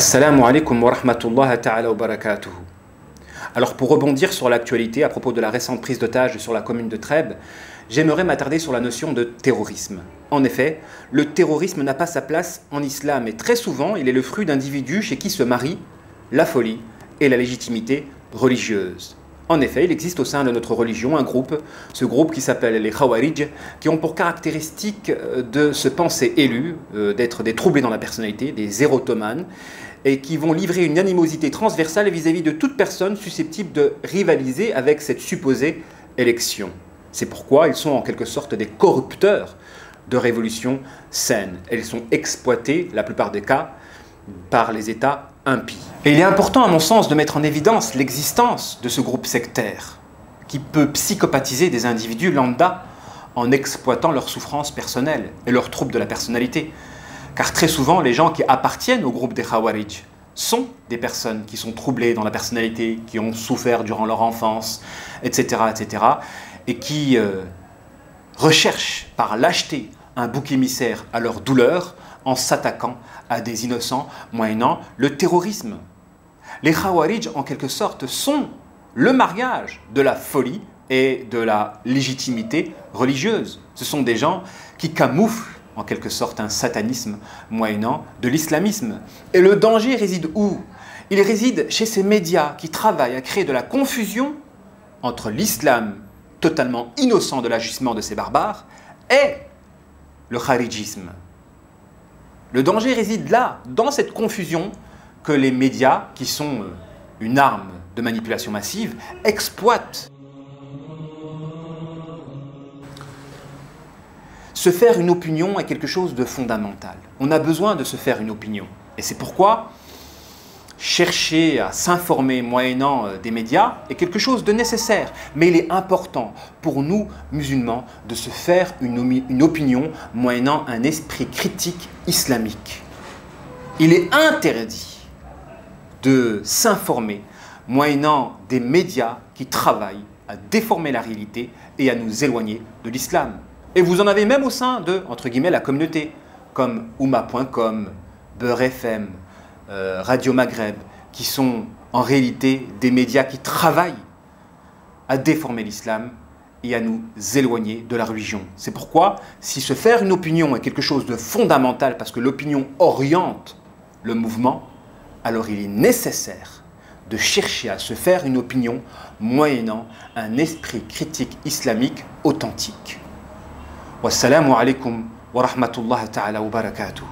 Assalamu alaikum wa rahmatullahi ta'ala wa barakatuhu. Alors pour rebondir sur l'actualité à propos de la récente prise d'otage sur la commune de Trèbes, j'aimerais m'attarder sur la notion de terrorisme. En effet, le terrorisme n'a pas sa place en islam et très souvent il est le fruit d'individus chez qui se marient la folie et la légitimité religieuse. En effet, il existe au sein de notre religion un groupe, ce groupe qui s'appelle les Khawarij, qui ont pour caractéristique de se penser élus, d'être des troublés dans la personnalité, des érotomanes, et qui vont livrer une animosité transversale vis-à-vis de toute personne susceptible de rivaliser avec cette supposée élection. C'est pourquoi ils sont en quelque sorte des corrupteurs de révolutions saines. Elles sont exploitées, la plupart des cas, par les États impies. Et il est important, à mon sens, de mettre en évidence l'existence de ce groupe sectaire qui peut psychopathiser des individus lambda en exploitant leurs souffrances personnelles et leurs troubles de la personnalité. Car très souvent, les gens qui appartiennent au groupe des Khawarij sont des personnes qui sont troublées dans la personnalité, qui ont souffert durant leur enfance, etc., etc., et qui recherchent par lâcheté un bouc émissaire à leur douleur en s'attaquant à des innocents moyennant le terrorisme. Les Khawarij, en quelque sorte, sont le mariage de la folie et de la légitimité religieuse. Ce sont des gens qui camouflent en quelque sorte un satanisme moyennant de l'islamisme. Et le danger réside où? Il réside chez ces médias qui travaillent à créer de la confusion entre l'islam totalement innocent de l'agissement de ces barbares et le kharijisme. Le danger réside là, dans cette confusion que les médias, qui sont une arme de manipulation massive, exploitent. Se faire une opinion est quelque chose de fondamental. On a besoin de se faire une opinion. Et c'est pourquoi chercher à s'informer moyennant des médias est quelque chose de nécessaire. Mais il est important pour nous, musulmans, de se faire une opinion moyennant un esprit critique islamique. Il est interdit de s'informer moyennant des médias qui travaillent à déformer la réalité et à nous éloigner de l'islam. Et vous en avez même au sein de, entre guillemets, la communauté, comme Oumma.com, Beurre FM, Radio Maghreb, qui sont en réalité des médias qui travaillent à déformer l'islam et à nous éloigner de la religion. C'est pourquoi, si se faire une opinion est quelque chose de fondamental, parce que l'opinion oriente le mouvement, alors il est nécessaire de chercher à se faire une opinion moyennant un esprit critique islamique authentique. Wassalamu alaikum wa rahmatullahi ta'ala wa barakatuh.